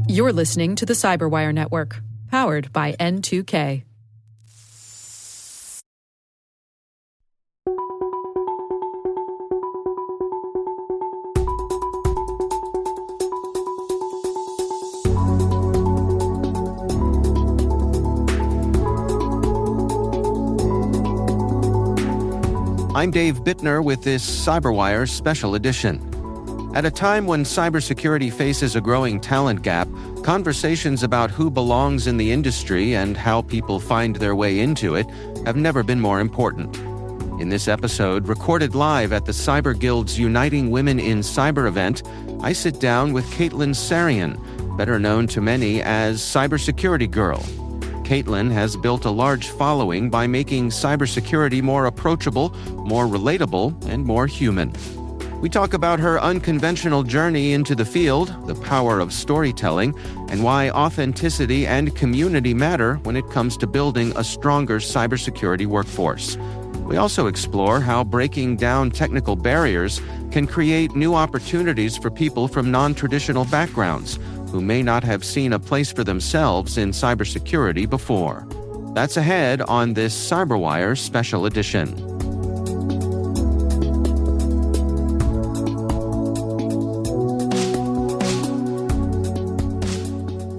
You're listening to the Cyberwire Network, powered by N2K. I'm Dave Bittner with this Cyberwire Special Edition. At a time when cybersecurity faces a growing talent gap, conversations about who belongs in the industry and how people find their way into it have never been more important. In this episode, recorded live at the Cyber Guild's Uniting Women in Cyber event, I sit down with Caitlin Sarian, better known to many as Cybersecurity Girl. Caitlin has built a large following by making cybersecurity more approachable, more relatable, and more human. We talk about her unconventional journey into the field, the power of storytelling, and why authenticity and community matter when it comes to building a stronger cybersecurity workforce. We also explore how breaking down technical barriers can create new opportunities for people from non-traditional backgrounds who may not have seen a place for themselves in cybersecurity before. That's ahead on this Cyberwire Special Edition.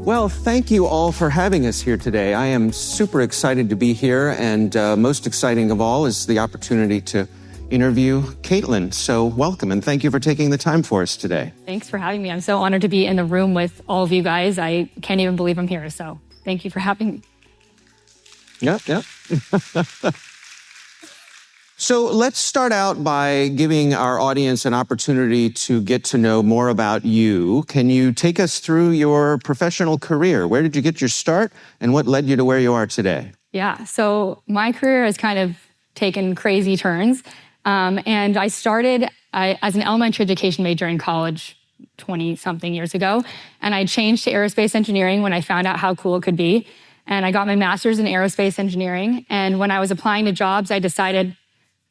Well, thank you all for having us here today. I am super excited to be here, and most exciting of all is the opportunity to interview Caitlin. So welcome, and thank you for taking the time for us today. Thanks for having me. I'm so honored to be in the room with all of you guys. I can't even believe I'm here, so thank you for having me. Yep. So let's start out by giving our audience an opportunity to get to know more about you. Can you take us through your professional career? Where did you get your start, and what led you to where you are today? Yeah, so my career has kind of taken crazy turns. And I started as an elementary education major in college 20-something years ago. And I changed to aerospace engineering when I found out how cool it could be. And I got my master's in aerospace engineering. And when I was applying to jobs, I decided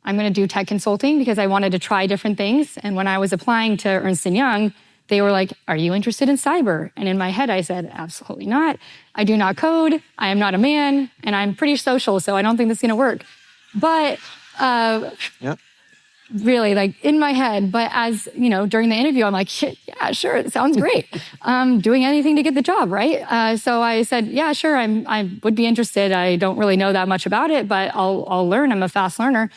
I'm going to do tech consulting because I wanted to try different things. And when I was applying to Ernst & Young, they were like, "Are you interested in cyber?" And in my head, I said, "Absolutely not. I do not code. I am not a man. And I'm pretty social, so I don't think this is going to work." But really, like in my head, but as you know, during the interview, I'm like, "Yeah, sure, it sounds great. Doing anything to get the job, right?" So I said, "Yeah, sure, I would be interested. I don't really know that much about it, but I'll learn. I'm a fast learner."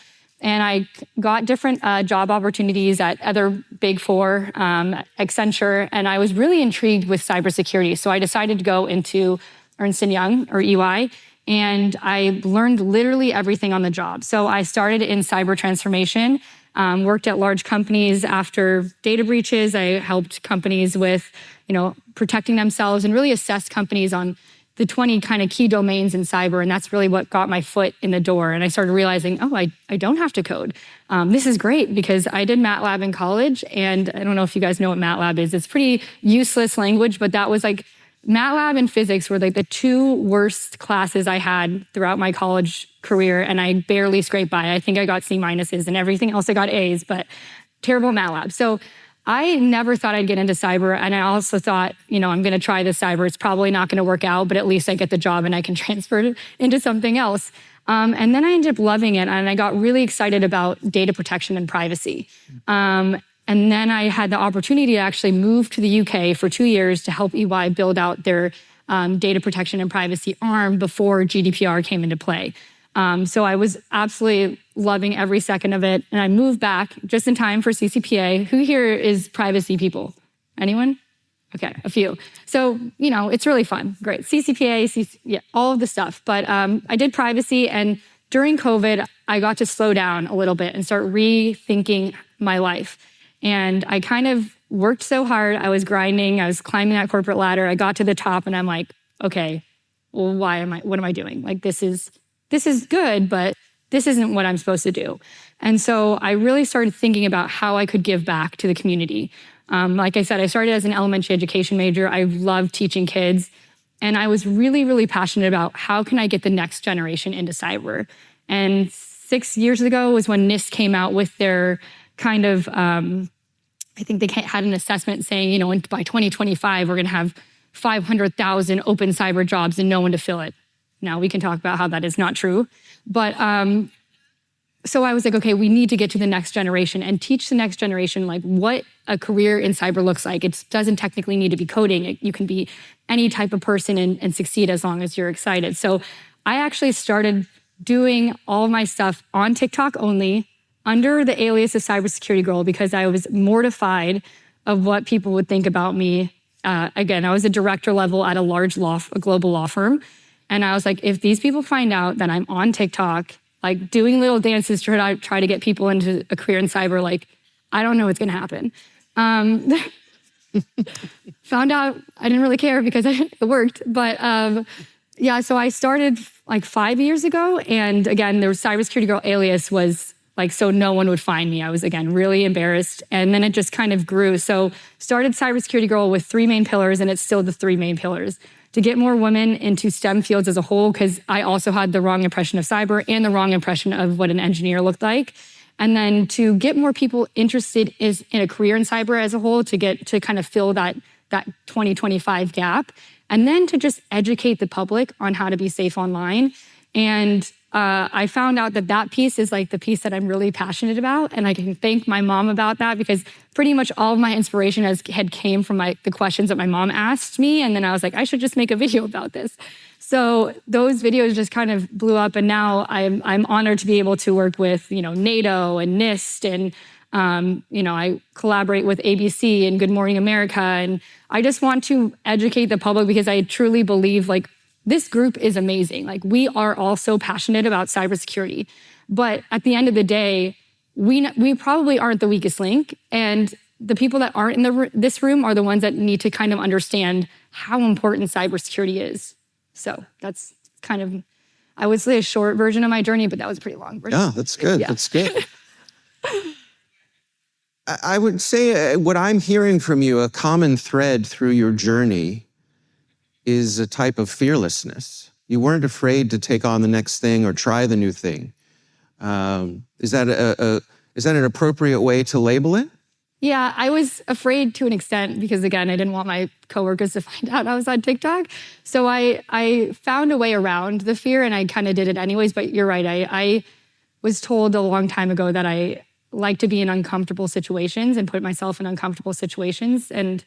And I got different job opportunities at other Big Four, Accenture, and I was really intrigued with cybersecurity. So I decided to go into Ernst & Young, or EY, and I learned literally everything on the job. So I started in cyber transformation, worked at large companies after data breaches. I helped companies with, protecting themselves and really assessed companies on the 20 kind of key domains in cyber. And that's really what got my foot in the door. And I started realizing, I don't have to code. This is great because I did MATLAB in college. And I don't know if you guys know what MATLAB is. It's pretty useless language, but that was like MATLAB and physics were like the two worst classes I had throughout my college career. And I barely scraped by. I think I got C minuses and everything else I got A's, but terrible MATLAB. So I never thought I'd get into cyber. And I also thought, I'm going to try this cyber. It's probably not going to work out, but at least I get the job and I can transfer it into something else. And then I ended up loving it. And I got really excited about data protection and privacy. And then I had the opportunity to actually move to the UK for 2 years to help EY build out their data protection and privacy arm before GDPR came into play. So I was absolutely loving every second of it. And I moved back just in time for CCPA. Who here is privacy people? Anyone? Okay, a few. So, it's really fun. Great. CCPA, all of the stuff. But I did privacy. And during COVID, I got to slow down a little bit and start rethinking my life. And I kind of worked so hard. I was grinding. I was climbing that corporate ladder. I got to the top and I'm like, okay, well, what am I doing? Like, this is good, but this isn't what I'm supposed to do. And so I really started thinking about how I could give back to the community. Like I said, I started as an elementary education major. I love teaching kids. And I was really, really passionate about how can I get the next generation into cyber. And 6 years ago was when NIST came out with their kind of I think they had an assessment saying, by 2025, we're going to have 500,000 open cyber jobs and no one to fill it. Now we can talk about how that is not true. But so I was like, okay, we need to get to the next generation and teach the next generation like what a career in cyber looks like. It doesn't technically need to be coding. You can be any type of person and succeed as long as you're excited. So I actually started doing all of my stuff on TikTok only under the alias of Cybersecurity Girl because I was mortified of what people would think about me. Again, I was a director level at a global law firm. And I was like, if these people find out that I'm on TikTok, like doing little dances to try to get people into a career in cyber, like, I don't know what's gonna happen. Found out I didn't really care because it worked. But yeah, so I started like 5 years ago. And again, the Cybersecurity Girl alias was like, so no one would find me. I was, again, really embarrassed. And then it just kind of grew. So started Cybersecurity Girl with 3 main pillars, and it's still the 3 main pillars. To get more women into STEM fields as a whole, because I also had the wrong impression of cyber and the wrong impression of what an engineer looked like. And then to get more people interested in a career in cyber as a whole, to kind of fill that 2025 gap. And then to just educate the public on how to be safe online. And I found out that piece is like the piece that I'm really passionate about. And I can thank my mom about that because pretty much all of my inspiration had came from the questions that my mom asked me. And then I was like, I should just make a video about this. So those videos just kind of blew up. And now I'm honored to be able to work with, NATO and NIST. And, I collaborate with ABC and Good Morning America. And I just want to educate the public because I truly believe like, this group is amazing. Like we are all so passionate about cybersecurity, but at the end of the day, we probably aren't the weakest link. And the people that aren't in this room are the ones that need to kind of understand how important cybersecurity is. So that's kind of, I would say a short version of my journey, but that was a pretty long version. Yeah, that's good. Yeah. That's good. I would say what I'm hearing from you, a common thread through your journey is a type of fearlessness. You weren't afraid to take on the next thing or try the new thing. Is that an appropriate way to label it? Yeah, I was afraid to an extent because, again, I didn't want my coworkers to find out I was on TikTok. So I found a way around the fear and I kind of did it anyways. But you're right. I was told a long time ago that I like to be in uncomfortable situations and put myself in uncomfortable situations. And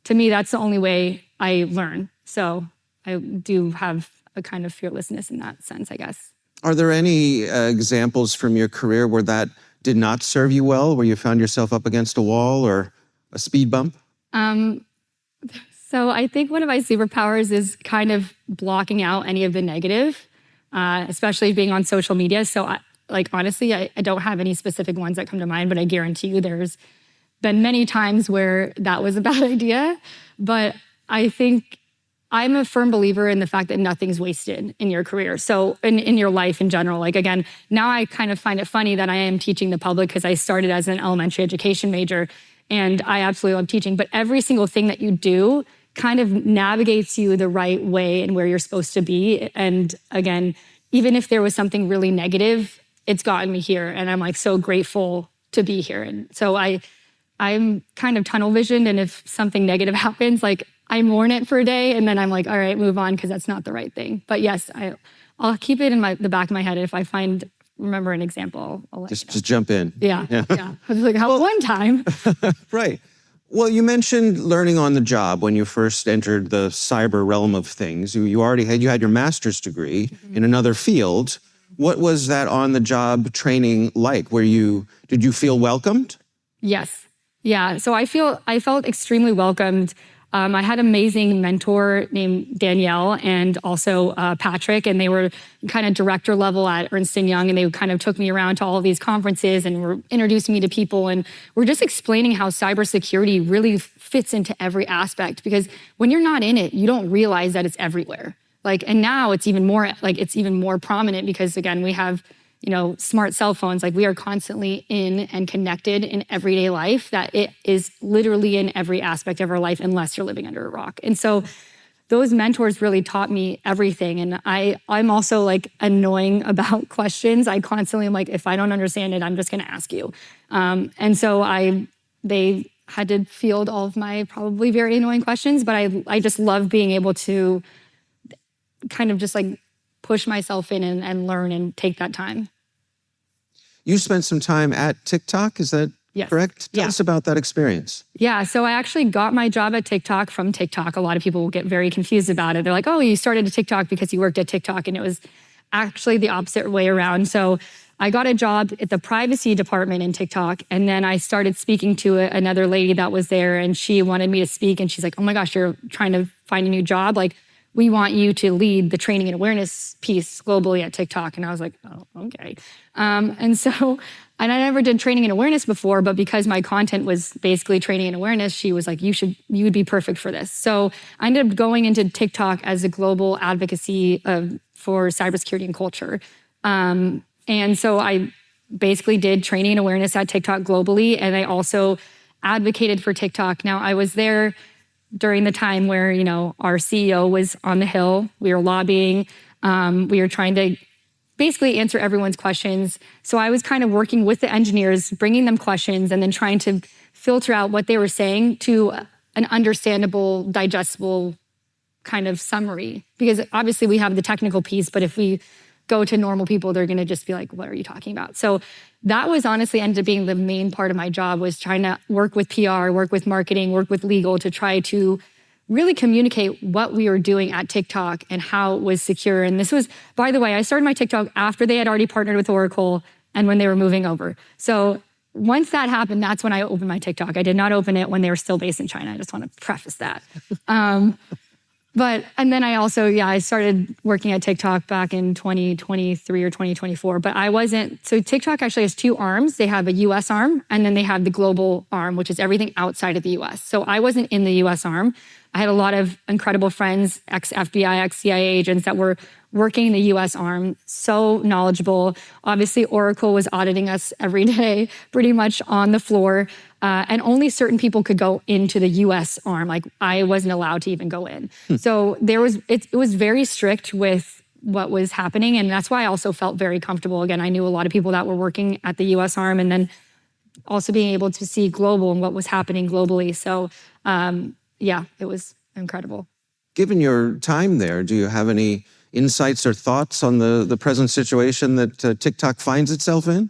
to me, that's the only way I learn. So I do have a kind of fearlessness in that sense, I guess. Are there any examples from your career where that did not serve you well, where you found yourself up against a wall or a speed bump? So I think one of my superpowers is kind of blocking out any of the negative, especially being on social media. So honestly, I don't have any specific ones that come to mind, but I guarantee you there's been many times where that was a bad idea. But I think I'm a firm believer in the fact that nothing's wasted in your career. So in your life in general, like again, now I kind of find it funny that I am teaching the public because I started as an elementary education major and I absolutely love teaching, but every single thing that you do kind of navigates you the right way and where you're supposed to be. And again, even if there was something really negative, it's gotten me here. And I'm like so grateful to be here. And so I'm kind of tunnel visioned. And if something negative happens, like I mourn it for a day and then I'm like, all right, move on because that's not the right thing. But yes, I'll keep it in the back of my head. If I remember an example, I'll let you know. Just jump in. Yeah. I was like, one time. Right. Well, you mentioned learning on the job when you first entered the cyber realm of things. You had your master's degree in another field. What was that on the job training like? Did you feel welcomed? Yes. Yeah. So I felt extremely welcomed. I had an amazing mentor named Danielle and also Patrick, and they were kind of director level at Ernst & Young, and they kind of took me around to all of these conferences and were introducing me to people, and were just explaining how cybersecurity really fits into every aspect, because when you're not in it, you don't realize that it's everywhere. And now it's even more prominent because, again, we have smart cell phones. We are constantly in and connected in everyday life, that it is literally in every aspect of our life unless you're living under a rock. And so those mentors really taught me everything. And I'm also annoying about questions. I constantly am if I don't understand it, I'm just going to ask you. And so had to field all of my probably very annoying questions, but I just love being able to kind of just like push myself in and learn and take that time. You spent some time at TikTok, is that correct? Tell us about that experience. Yeah, so I actually got my job at TikTok from TikTok. A lot of people will get very confused about it. They're like, oh, you started at TikTok because you worked at TikTok, and it was actually the opposite way around. So I got a job at the privacy department in TikTok, and then I started speaking to another lady that was there, and she wanted me to speak, and she's like, oh my gosh, you're trying to find a new job? Like, we want you to lead the training and awareness piece globally at TikTok. And I was like, oh, okay. And I never did training and awareness before, but because my content was basically training and awareness, she was like, you would be perfect for this. So I ended up going into TikTok as a global advocacy for cybersecurity and culture. And so I basically did training and awareness at TikTok globally, and I also advocated for TikTok. Now, I was there during the time where, our CEO was on the Hill. We were lobbying. We were trying to basically answer everyone's questions. So I was kind of working with the engineers, bringing them questions, and then trying to filter out what they were saying to an understandable, digestible kind of summary. Because obviously we have the technical piece, but if we go to normal people, they're going to just be like, what are you talking about? So that was honestly ended up being the main part of my job, was trying to work with PR, work with marketing, work with legal to try to really communicate what we were doing at TikTok and how it was secure. And this was, by the way, I started my TikTok after they had already partnered with Oracle and when they were moving over. So once that happened, that's when I opened my TikTok. I did not open it when they were still based in China. I just want to preface that. And then I also, I started working at TikTok back in 2023 or 2024, but so TikTok actually has two arms. They have a US arm, and then they have the global arm, which is everything outside of the US. So I wasn't in the US arm. I had a lot of incredible friends, ex-FBI, ex-CIA agents that were working in the US arm, so knowledgeable. Obviously, Oracle was auditing us every day, pretty much on the floor. And only certain people could go into the US arm. Like, I wasn't allowed to even go in. So it was very strict with what was happening. And that's why I also felt very comfortable. Again, I knew a lot of people that were working at the US arm, and then also being able to see global and what was happening globally. So it was incredible. Given your time there, do you have any insights or thoughts on the present situation that TikTok finds itself in?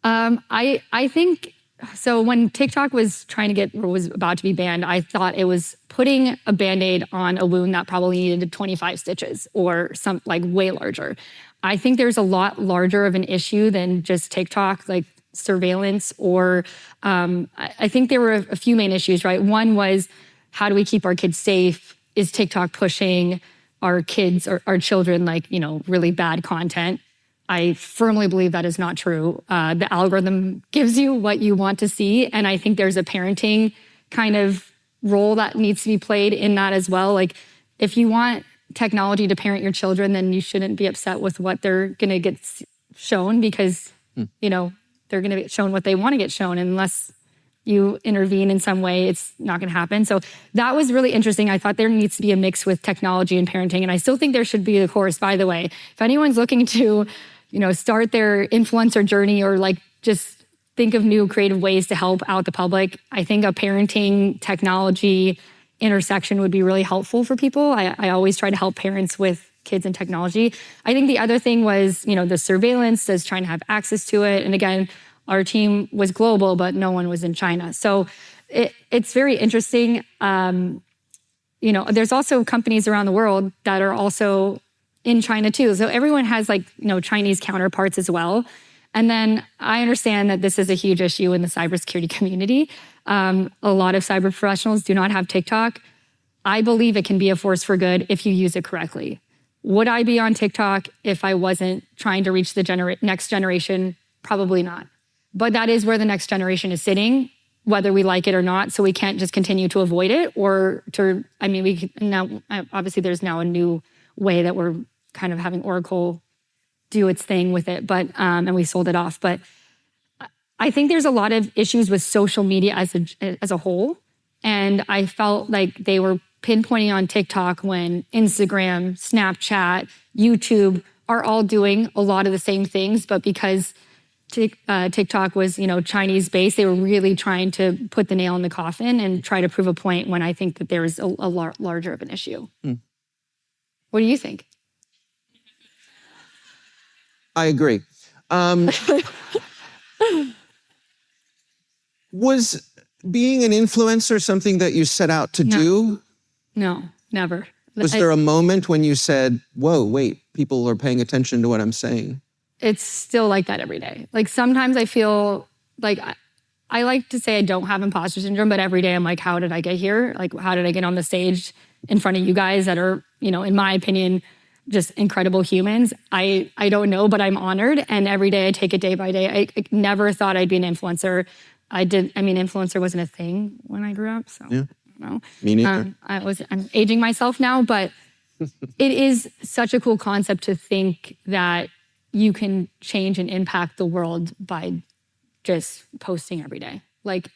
I think, so when TikTok was was about to be banned, I thought it was putting a Band-Aid on a wound that probably needed 25 stitches or some like way larger. I think there's a lot larger of an issue than just TikTok, like surveillance, or I think there were a few main issues, right? One was, how do we keep our kids safe? Is TikTok pushing our kids or our children like, really bad content? I firmly believe that is not true. The algorithm gives you what you want to see. And I think there's a parenting kind of role that needs to be played in that as well. Like, if you want technology to parent your children, then you shouldn't be upset with what they're going to get shown, because, they're going to get shown what they want to get shown. And unless you intervene in some way, it's not going to happen. So that was really interesting. I thought there needs to be a mix with technology and parenting. And I still think there should be, of course, by the way. If anyone's looking to, start their influencer journey, or like just think of new creative ways to help out the public, I think a parenting technology intersection would be really helpful for people. I always try to help parents with kids and technology. I think the other thing was, the surveillance, is trying to have access to it. And again, our team was global, but no one was in China. So it's very interesting. There's also companies around the world that are also in China too. So everyone has Chinese counterparts as well. And then I understand that this is a huge issue in the cybersecurity community. A lot of cyber professionals do not have TikTok. I believe it can be a force for good if you use it correctly. Would I be on TikTok if I wasn't trying to reach the next generation? Probably not. But that is where the next generation is sitting, whether we like it or not. So we can't just continue to avoid it, obviously there's now a new way that we're kind of having Oracle do its thing with it, but and we sold it off. But I think there's a lot of issues with social media as a whole. And I felt like they were pinpointing on TikTok when Instagram, Snapchat, YouTube are all doing a lot of the same things, but because TikTok was, Chinese based, they were really trying to put the nail in the coffin and try to prove a point when I think that there is a larger of an issue. What do you think? I agree. Was being an influencer something that you set out to do? No, never. Was there a moment when you said, whoa, wait, people are paying attention to what I'm saying? It's still like that every day. Like sometimes I feel like I like to say I don't have imposter syndrome, but every day I'm like, how did I get here? Like, how did I get on the stage in front of you guys that are, in my opinion, just incredible humans? I don't know, but I'm honored. And every day I take it day by day. I never thought I'd be an influencer. Influencer wasn't a thing when I grew up. So yeah. I don't know. Me neither. I'm aging myself now, but it is such a cool concept to think that you can change and impact the world by just posting every day. Like,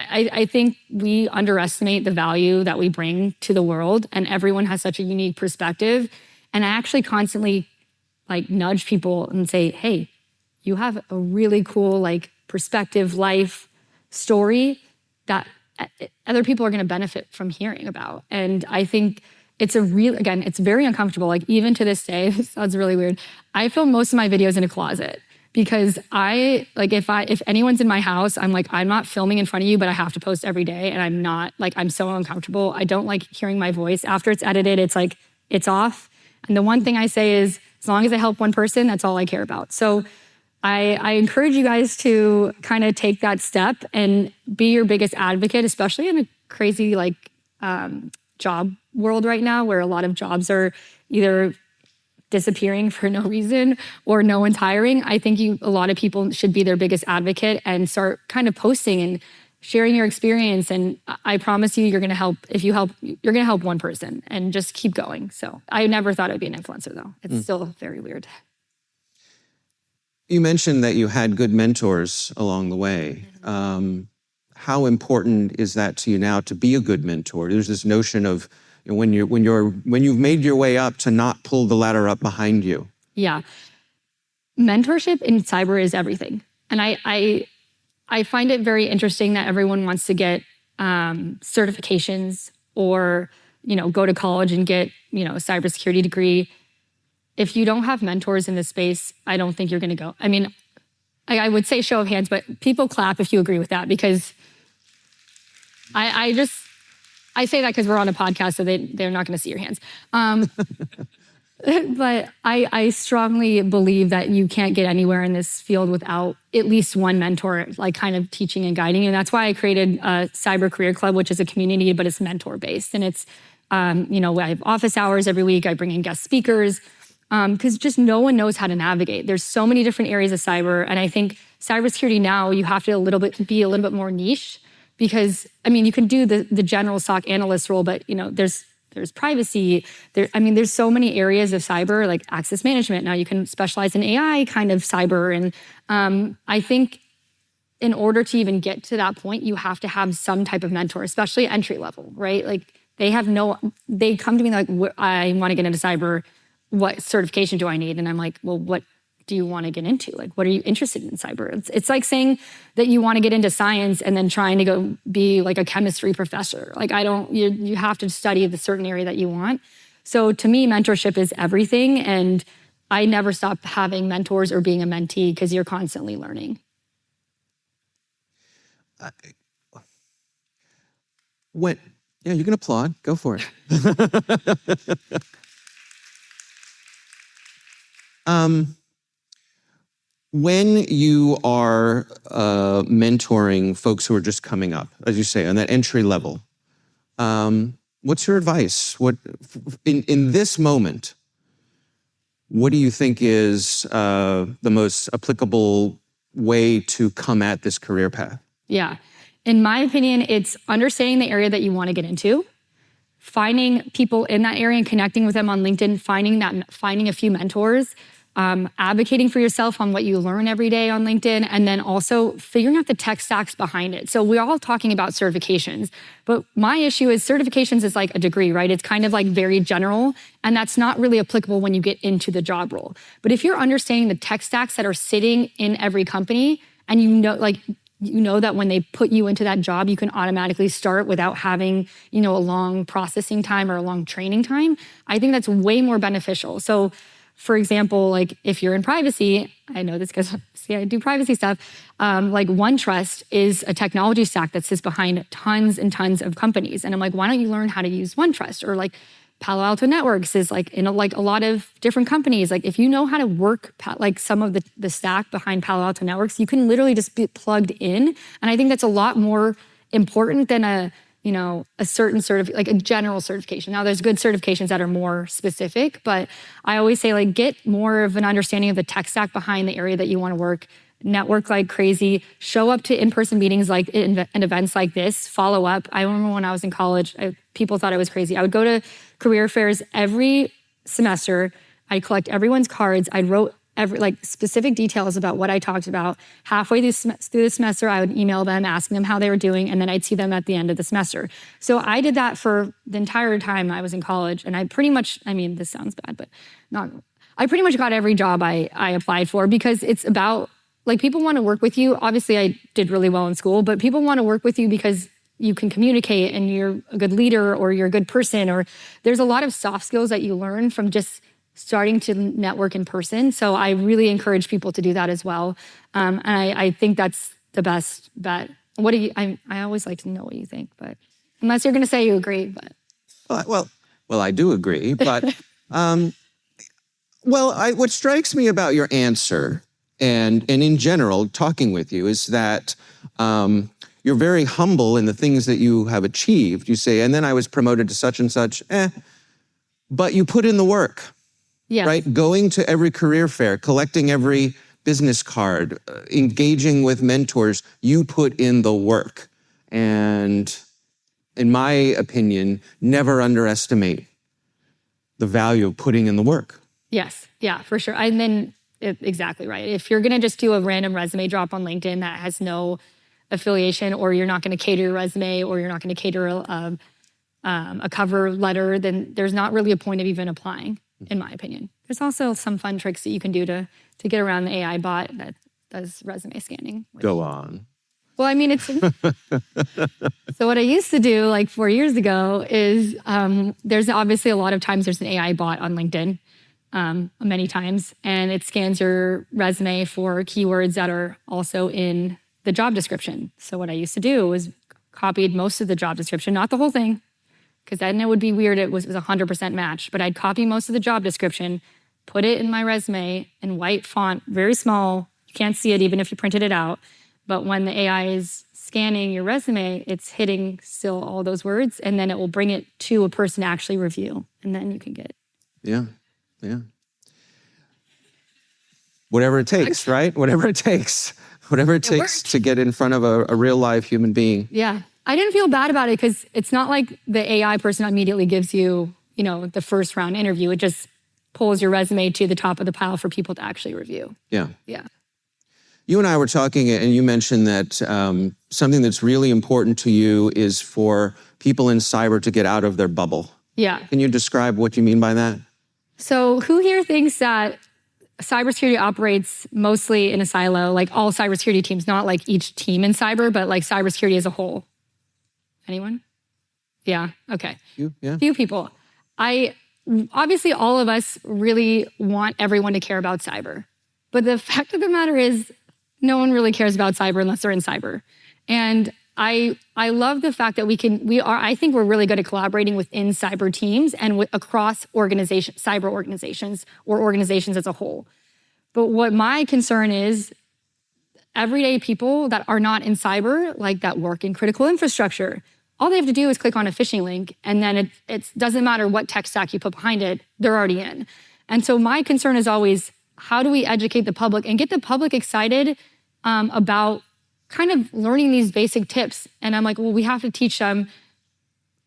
I think we underestimate the value that we bring to the world, and everyone has such a unique perspective. And I actually constantly nudge people and say, hey, you have a really cool perspective, life story that other people are going to benefit from hearing about. And I think it's it's very uncomfortable. Even to this day, this sounds really weird, I film most of my videos in a closet because if anyone's in my house, I'm not filming in front of you, but I have to post every day. And I'm not I'm so uncomfortable. I don't like hearing my voice. After it's edited, it's off. And the one thing I say is, as long as I help one person, that's all I care about. So I encourage you guys to kind of take that step and be your biggest advocate, especially in a crazy job world right now where a lot of jobs are either disappearing for no reason or no one's hiring. I think a lot of people should be their biggest advocate and start kind of posting and sharing your experience. And I promise you, you're going to help. If you help, you're going to help one person, and just keep going. So I never thought I'd be an influencer, though. It's still very weird. You mentioned that you had good mentors along the way. How important is that to you now to be a good mentor? There's this notion of when you've made your way up to not pull the ladder up behind you. Yeah, mentorship in cyber is everything, and I find it very interesting that everyone wants to get certifications or go to college and get a cybersecurity degree. If you don't have mentors in this space, I don't think you're going to go. I would say show of hands, but people clap if you agree with that, because I say that because we're on a podcast, so they're not going to see your hands. But I strongly believe that you can't get anywhere in this field without at least one mentor, kind of teaching and guiding you. And that's why I created a Cyber Career Club, which is a community, but it's mentor-based. And it's, I have office hours every week. I bring in guest speakers. Because just no one knows how to navigate. There's so many different areas of cyber. And I think cybersecurity now, you have to be a little bit more niche, because, you can do the general SOC analyst role, but, there's privacy. There's so many areas of cyber, like access management. Now you can specialize in AI kind of cyber. And I think in order to even get to that point, you have to have some type of mentor, especially entry level, right? They come to me I want to get into cyber. What certification do I need? And I'm like, well, what do you want to get into? What are you interested in cyber? It's like saying that you want to get into science and then trying to go be a chemistry professor. You have to study the certain area that you want. So to me, mentorship is everything. And I never stop having mentors or being a mentee, because you're constantly learning. You can applaud. Go for it. When you are mentoring folks who are just coming up, as you say, on that entry level, what's your advice? What in this moment, what do you think is the most applicable way to come at this career path? Yeah. In my opinion, it's understanding the area that you want to get into, finding people in that area and connecting with them on LinkedIn, finding a few mentors. advocating for yourself on what you learn every day on LinkedIn, and then also figuring out the tech stacks behind it. So we're all talking about certifications, but my issue is certifications is like a degree, right? It's kind of like very general, and that's not really applicable when you get into the job role. But if you're understanding the tech stacks that are sitting in every company, and you know that when they put you into that job, you can automatically start without having, a long processing time or a long training time, I think that's way more beneficial. So for example, like if you're in privacy, I know this because I do privacy stuff, like OneTrust is a technology stack that sits behind tons and tons of companies. And I'm like, why don't you learn how to use OneTrust? Or like Palo Alto Networks is like in a lot of different companies. Like if you know how to work like some of the stack behind Palo Alto Networks, you can literally just be plugged in. And I think that's a lot more important than a certain like a general certification. Now there's good certifications that are more specific, but I always say like get more of an understanding of the tech stack behind the area that you want to work. Network like crazy, show up to in-person meetings like and events like this, follow up. I remember when I was in college, people thought I was crazy. I would go to career fairs every semester. I'd collect everyone's cards. I wrote specific details about what I talked about. Halfway through the semester, I would email them, asking them how they were doing, and then I'd see them at the end of the semester. So I did that for the entire time I was in college, and I pretty much, this sounds bad, but I pretty much got every job I applied for because it's about, like, people want to work with you. Obviously, I did really well in school, but people want to work with you because you can communicate and you're a good leader or you're a good person, or there's a lot of soft skills that you learn from just starting to network in person. So I really encourage people to do that as well. And I think that's the best bet. What do you, I always like to know what you think, but unless you're going to say you agree, but. Well, I do agree, but, what strikes me about your answer and in general, talking with you, is that you're very humble in the things that you have achieved. You say, and then I was promoted to such and such, but you put in the work, right? Going to every career fair, collecting every business card, engaging with mentors, you put in the work. And in my opinion, never underestimate the value of putting in the work. Yes, yeah, for sure. And then, exactly right. If you're going to just do a random resume drop on LinkedIn that has no affiliation, or you're not going to cater your resume, or you're not going to cater a cover letter, then there's not really a point of even applying, in my opinion. There's also some fun tricks that you can do to get around the AI bot that does resume scanning. Go on. Well, it's... So what I used to do like 4 years ago is there's obviously a lot of times there's an AI bot on LinkedIn. Many times, and it scans your resume for keywords that are also in the job description. So what I used to do was copied most of the job description, not the whole thing, because then it would be weird. It was 100% match, but I'd copy most of the job description, put it in my resume in white font, very small. You can't see it even if you printed it out. But when the AI is scanning your resume, it's hitting still all those words, and then it will bring it to a person to actually review, and then you can get. Yeah. Whatever it takes, right? Whatever it takes to get in front of a real live human being. Yeah. I didn't feel bad about it because it's not like the AI person immediately gives you, the first round interview. It just pulls your resume to the top of the pile for people to actually review. Yeah. Yeah. You and I were talking, and you mentioned that something that's really important to you is for people in cyber to get out of their bubble. Yeah. Can you describe what you mean by that? So who here thinks that cybersecurity operates mostly in a silo, like all cybersecurity teams, not like each team in cyber, but like cybersecurity as a whole? Anyone? Yeah, okay. Yeah. Few people. Obviously all of us really want everyone to care about cyber. But the fact of the matter is no one really cares about cyber unless they're in cyber. And I love the fact that I think we're really good at collaborating within cyber teams and across cyber organizations or organizations as a whole. But what my concern is, everyday people that are not in cyber, like that work in critical infrastructure, all they have to do is click on a phishing link, and then it doesn't matter what tech stack you put behind it, they're already in. And so my concern is always, how do we educate the public and get the public excited about kind of learning these basic tips? And I'm like, well, we have to teach them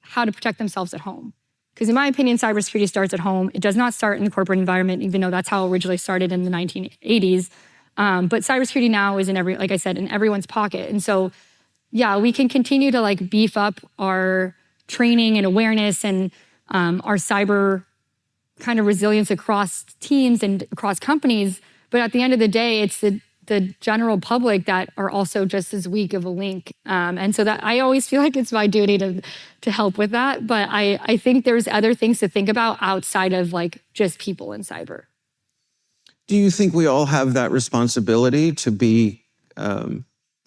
how to protect themselves at home. Because in my opinion, cybersecurity starts at home. It does not start in the corporate environment, even though that's how it originally started in the 1980s. But cybersecurity now is like I said, in everyone's pocket. And so, yeah, we can continue to like beef up our training and awareness and our cyber kind of resilience across teams and across companies. But at the end of the day, it's the general public that are also just as weak of a link. And so that I always feel like it's my duty to help with that. But I think there's other things to think about outside of like just people in cyber. Do you think we all have that responsibility to be kind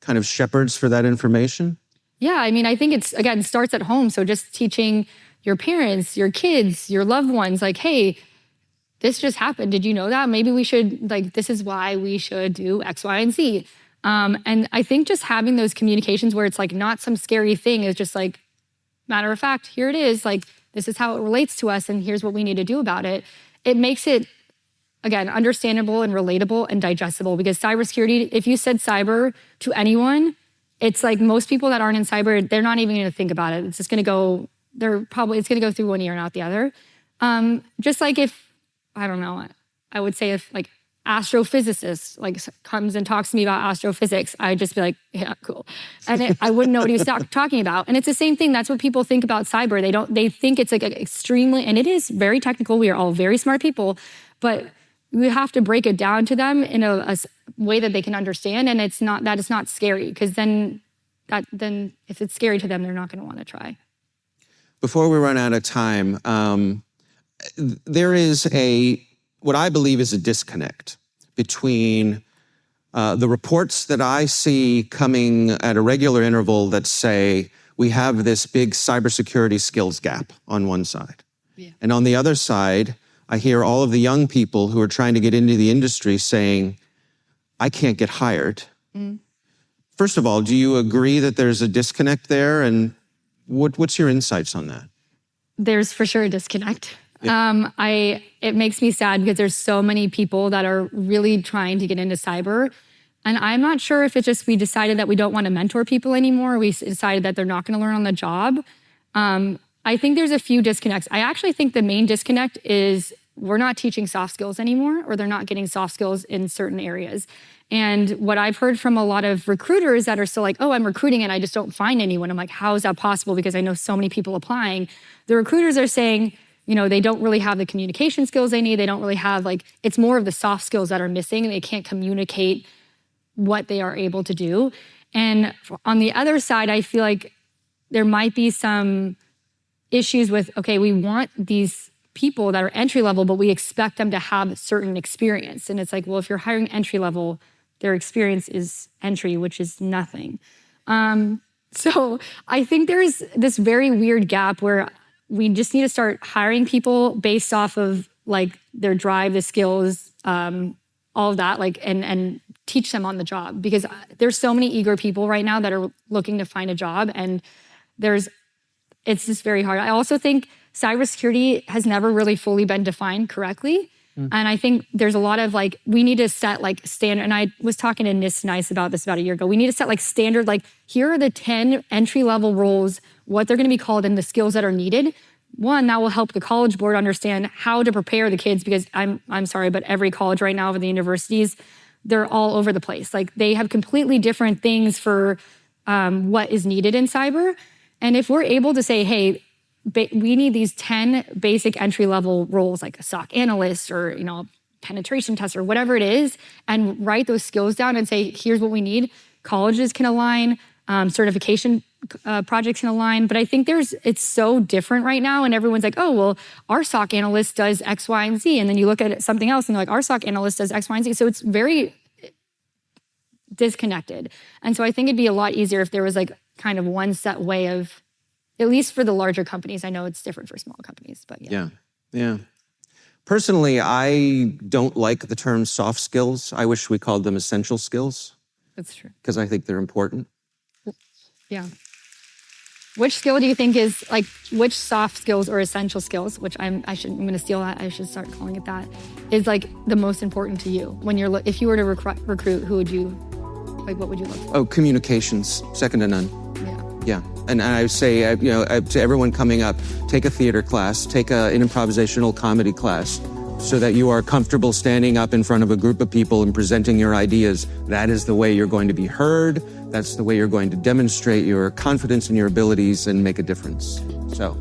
of shepherds for that information? Yeah, I mean, I think it starts at home. So just teaching your parents, your kids, your loved ones, like, hey, this just happened. Did you know that? Maybe we should, like, this is why we should do X, Y, and Z. And I think just having those communications where it's like not some scary thing, is just like, matter of fact, here it is. Like, this is how it relates to us, and here's what we need to do about it. It makes it, again, understandable and relatable and digestible, because cybersecurity, if you said cyber to anyone, it's like most people that aren't in cyber, they're not even going to think about it. It's just going to go, it's going to go through one ear and out the other. Just like if, I don't know, I would say if like astrophysicist like comes and talks to me about astrophysics, I'd just be like, yeah, cool. And I wouldn't know what he was talking about. And it's the same thing. That's what people think about cyber. They think it's like extremely, and it is very technical. We are all very smart people, but we have to break it down to them in a way that they can understand. And it's not scary, because then if it's scary to them, they're not going to want to try. Before we run out of time, there is what I believe is a disconnect between the reports that I see coming at a regular interval that say we have this big cybersecurity skills gap on one side. Yeah. And on the other side, I hear all of the young people who are trying to get into the industry saying, I can't get hired. Mm. First of all, do you agree that there's a disconnect there? And what's your insights on that? There's for sure a disconnect. Yeah. It makes me sad because there's so many people that are really trying to get into cyber. And I'm not sure if it's just we decided that we don't want to mentor people anymore. We decided that they're not going to learn on the job. I think there's a few disconnects. I actually think the main disconnect is we're not teaching soft skills anymore, or they're not getting soft skills in certain areas. And what I've heard from a lot of recruiters that are still like, oh, I'm recruiting and I just don't find anyone. I'm like, how is that possible? Because I know so many people applying. The recruiters are saying, they don't really have the communication skills they need. They don't really have it's more of the soft skills that are missing, and they can't communicate what they are able to do. And on the other side, I feel like there might be some issues with, okay, we want these people that are entry level, but we expect them to have certain experience. And it's like, well, if you're hiring entry level, their experience is entry, which is nothing. So I think there's this very weird gap where we just need to start hiring people based off of their drive, the skills, all of that, and teach them on the job, because there's so many eager people right now that are looking to find a job, and it's just very hard. I also think cybersecurity has never really fully been defined correctly. Mm. And I think there's a lot of we need to set standard, and I was talking to Nice about this about a year ago. We need to set standard, here are the 10 entry-level roles, what they're gonna be called, and the skills that are needed. One, that will help the college board understand how to prepare the kids, because I'm sorry, but every college right now, over the universities, they're all over the place. They have completely different things for what is needed in cyber. And if we're able to say, hey, we need these 10 basic entry-level roles, like a SOC analyst or, penetration tester, whatever it is, and write those skills down and say, here's what we need. Colleges can align, certification projects can align. But I think it's so different right now, and everyone's like, oh, well, our SOC analyst does X, Y, and Z. And then you look at something else and they're like, our SOC analyst does X, Y, and Z. So it's very disconnected. And so I think it'd be a lot easier if there was kind of one set way of, at least for the larger companies. I know it's different for small companies, but yeah. Yeah. Personally, I don't like the term soft skills. I wish we called them essential skills. That's true. Because I think they're important. Yeah. Which skill do you think is which soft skills or essential skills, which I'm going to steal that. I should start calling it that, is the most important to you when if you were to recruit, who would you, what would you look for? Oh, communications, second to none. Yeah. Yeah. And I would say, to everyone coming up, take a theater class, take an improvisational comedy class, so that you are comfortable standing up in front of a group of people and presenting your ideas. That is the way you're going to be heard. That's the way you're going to demonstrate your confidence in your abilities and make a difference. So,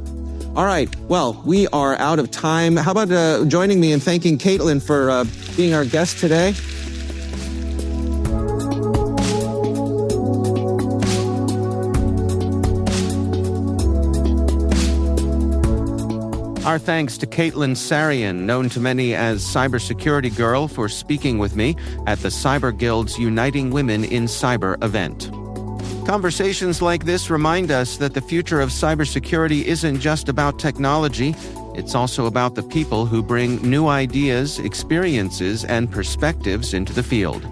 all right. Well, we are out of time. How about joining me in thanking Caitlin for being our guest today? Our thanks to Caitlin Sarian, known to many as Cybersecurity Girl, for speaking with me at the Cyber Guild's Uniting Women in Cyber event. Conversations like this remind us that the future of cybersecurity isn't just about technology, it's also about the people who bring new ideas, experiences, and perspectives into the field.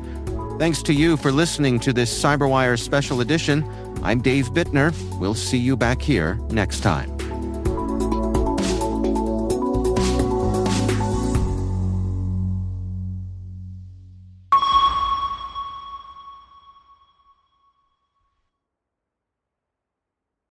Thanks to you for listening to this CyberWire special edition. I'm Dave Bittner. We'll see you back here next time.